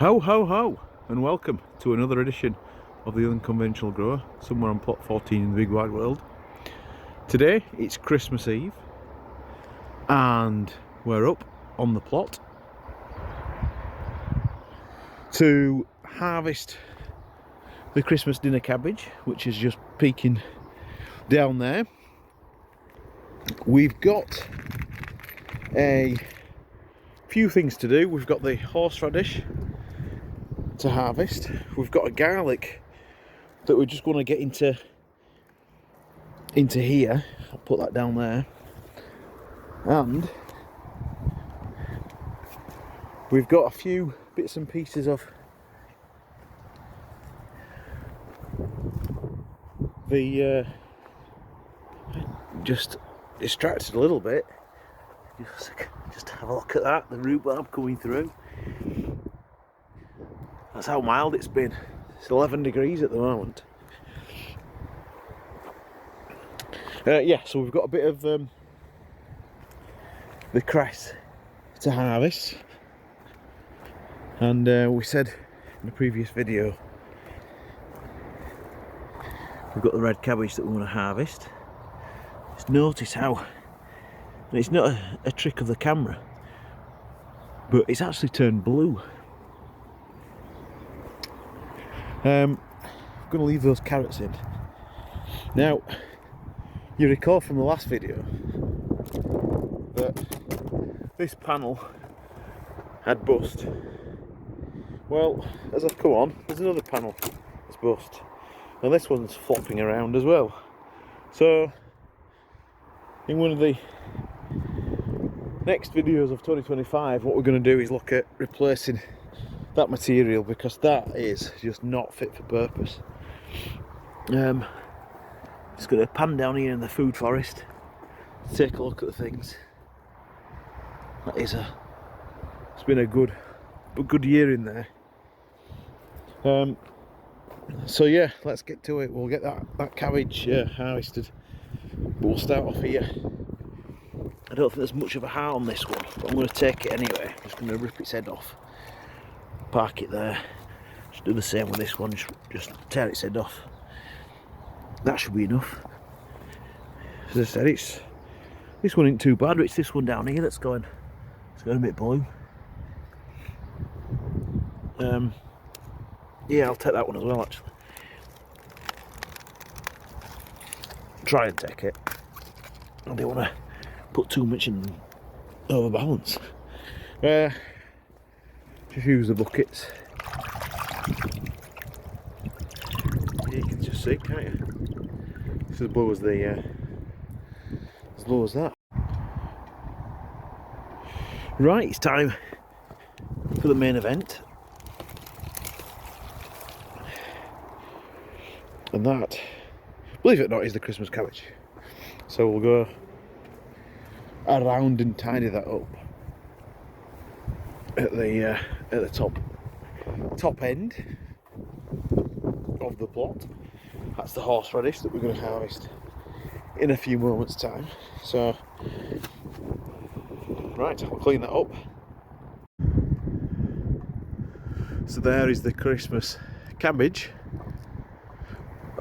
Ho ho ho, and welcome to another edition of the Unconventional Grower, somewhere on plot 14 in the big wide world. Today it's Christmas Eve and we're up on the plot to harvest the Christmas dinner cabbage, which is just peeking down there. We've got a few things to do. We've got the horseradish to harvest. We've got a garlic that we're just going to get into here. I'll put that down there. And we've got a few bits and pieces of the just distracted a little bit. Just have a look at that, the rhubarb coming through. That's how mild it's been. It's 11 degrees at the moment. Yeah, so we've got a bit of the cress to harvest, and we said in the previous video we've got the red cabbage that we want to harvest. Just notice how, and it's not a trick of the camera, but it's actually turned blue. I'm going to leave those carrots in. Now, you recall from the last video that this panel had bust. Well, as I've come on, there's another panel that's bust, and this one's flopping around as well. So, in one of the next videos of 2025, what we're going to do is look at replacing that material, because that is just not fit for purpose. Just going to pan down here in the food forest, take a look at the things. It's been a good year in there. So yeah, let's get to it. We'll get that cabbage harvested, but we'll start off here. I don't think there's much of a heart on this one, but I'm going to take it anyway. I'm just going to rip its head off, park it there. Just do the same with this one, just tear its head off. That should be enough. As I said, this one ain't too bad, but it's this one down here that's going a bit blue. Yeah, I'll take that one as well, actually. Try and take it. I don't want to put too much in overbalance. Just use the buckets. You can just see, can't you? It's as low as that. Right, it's time for the main event, and that, believe it or not, is the Christmas cabbage. So we'll go around and tidy that up at the top end of the plot. That's the horseradish that we're going to harvest in a few moments' time. So, right, I'll clean that up. So there is the Christmas cabbage,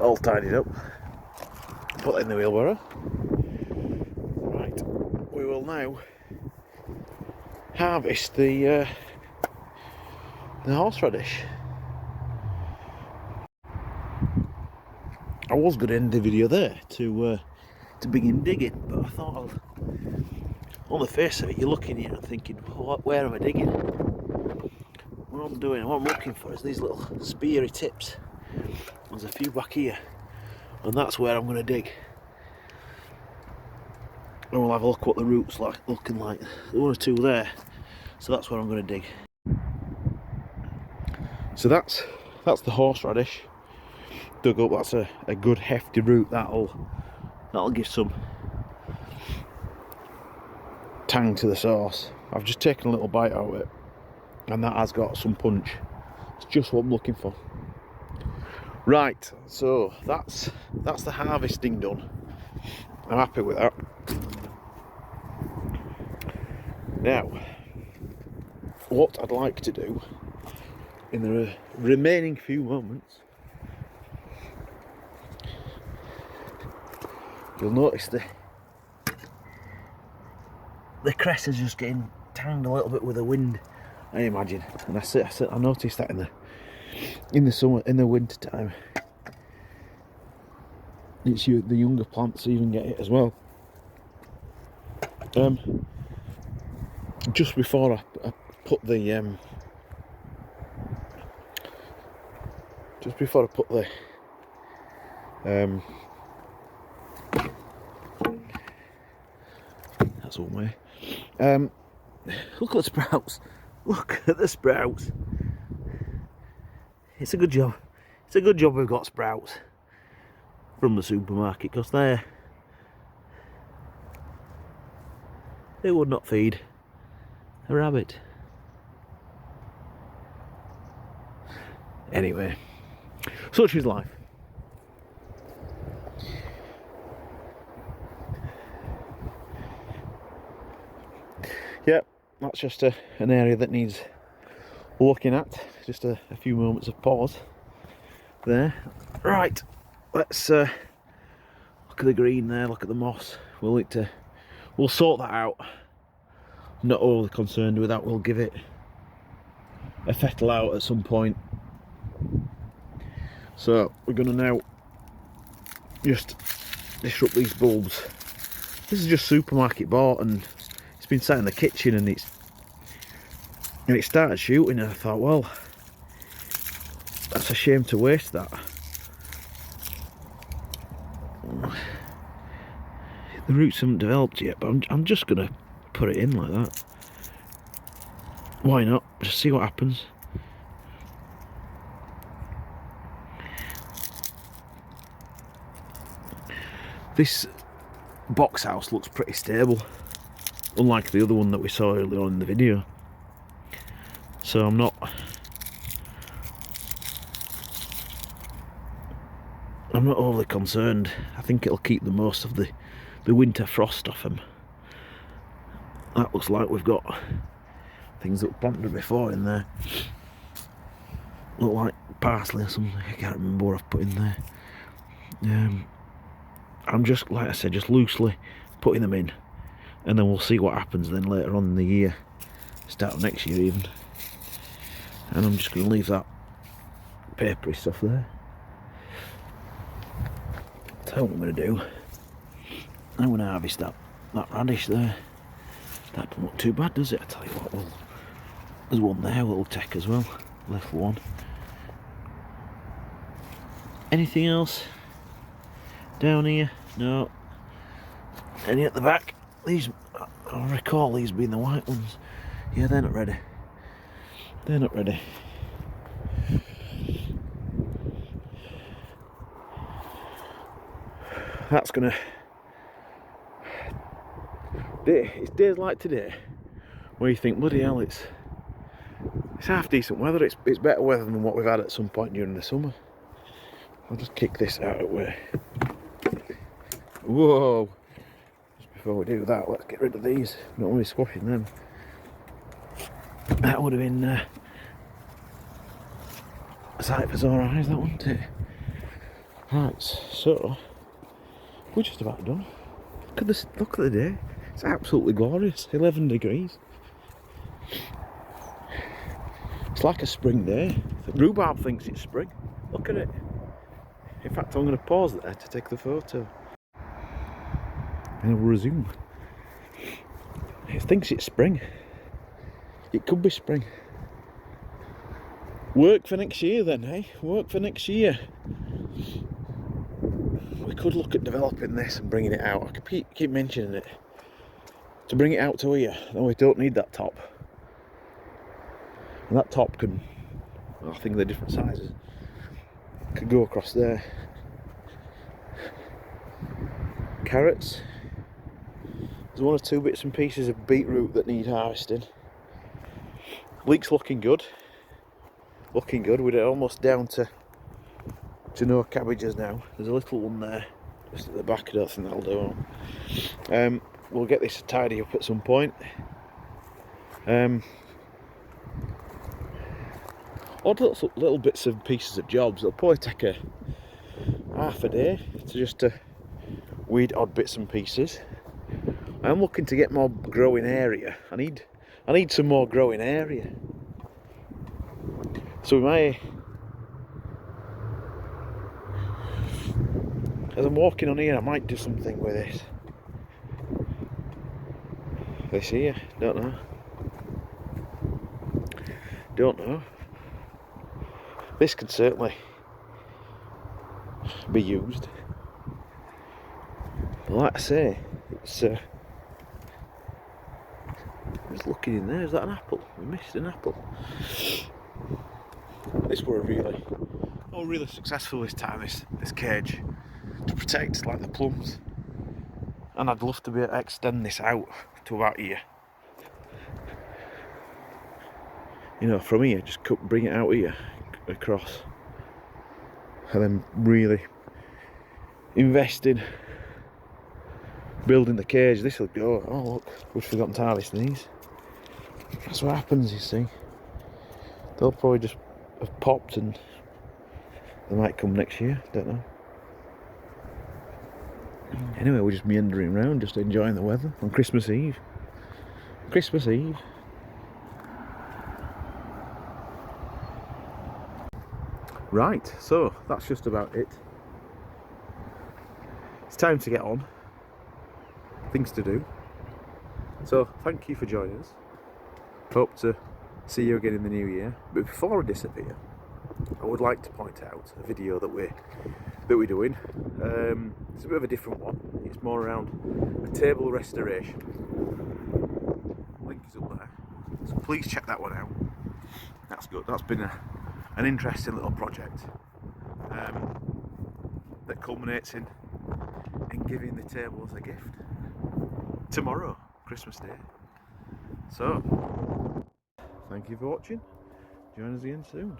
all tidied up. Put that in the wheelbarrow. Right, we will now harvest the horseradish. I was going to end the video there to begin digging, but I thought, on the face of it, you're looking here and thinking, where am I digging? What I'm looking for is these little speary tips. There's a few back here, and that's where I'm going to dig. And we'll have a look what the roots looking like. There's one or two there, so that's where I'm going to dig. So that's the horseradish dug up. That's a good hefty root. That'll give some tang to the sauce. I've just taken a little bite out of it, and that has got some punch. It's just what I'm looking for. Right, so that's the harvesting done. I'm happy with that. Now, what I'd like to do in the remaining few moments, you'll notice the crest is just getting tanged a little bit with the wind, I imagine. And I noticed that in the summer, in the winter time. It's the younger plants even get it as well. Just before I put the that's all way. Look at the sprouts. Look at the sprouts. It's a good job. It's a good job we've got sprouts from the supermarket, because they would not feed a rabbit. Anyway, such is life. Yep, that's just an area that needs looking at. Just a few moments of pause there. Right, let's look at the green there, look at the moss. We'll sort that out. I'm not overly concerned with that. We'll give it a fettle out at some point. So we're going to now just disrupt these bulbs. This is just supermarket bought, and it's been sat in the kitchen, and it started shooting, and I thought, well, that's a shame to waste that. The roots haven't developed yet, but I'm just going to put it in like that. Why not? Just see what happens. This box house looks pretty stable, unlike the other one that we saw earlier on in the video. So I'm not overly concerned. I think it'll keep the most of the winter frost off them. That looks like we've got things that were planted before in there. Look like parsley or something. I can't remember what I've put in there. I'm just, like I said, just loosely putting them in, and then we'll see what happens then later on in the year, start of next year even. And I'm just going to leave that papery stuff there. That's what I'm going to do. I'm going to harvest that radish there. That doesn't look too bad, does it? I tell you what, there's one there we'll take as well. Left one. Anything else down here? No. Any at the back? These, I recall these being the white ones. Yeah, they're not ready. They're not ready. That's gonna... It's days like today where you think, bloody hell, it's half decent weather. It's better weather than what we've had at some point during the summer. I'll just kick this out of the way. Whoa! Just before we do that, let's get rid of these. Not only squashing them. That would have been a sight for sore eyes, that wouldn't it? Right, so we're just about done. Look at this! Look at the day. It's absolutely glorious. 11 degrees. It's like a spring day. The rhubarb thinks it's spring. Look at it. In fact, I'm going to pause there to take the photo. And we'll resume. It thinks it's spring. It could be spring. Work for next year then, eh? Work for next year. We could look at developing this and bringing it out. I could keep mentioning it. To bring it out to here, then we don't need that top. And that top can, well, I think they're different sizes, could go across there. Carrots. There's one or two bits and pieces of beetroot that need harvesting. Leek's looking good. Looking good. We're almost down to no cabbages now. There's a little one there, just at the back. I don't think that'll do. We'll get this tidy up at some point. odd little bits and pieces of jobs. It'll probably take a half a day to just weed odd bits and pieces. I'm looking to get more growing area. I need some more growing area. So we might, as I'm walking on here, I might do something with this. This here, don't know. Don't know. This could certainly be used. But like I say, it's just looking in there. Is that an apple? We missed an apple. This were really successful this time. This cage to protect like the plums, and I'd love to be able to extend this out to about here. You know, from here, just bring it out here across, and then really invest in building the cage. This will go. Oh look, we've forgotten to harvest these. That's what happens, you see. They'll probably just have popped and they might come next year, don't know. Anyway, we're just meandering around, just enjoying the weather on Christmas Eve. Christmas Eve. Right, so that's just about it. It's time to get on. Things to do. So, thank you for joining us. Hope to see you again in the new year. But before I disappear, I would like to point out a video that we're doing. It's a bit of a different one. It's more around a table restoration. Link is up there. So please check that one out. That's good. That's been an interesting little project that culminates in giving the table as a gift tomorrow, Christmas Day. So, thank you for watching. Join us again soon.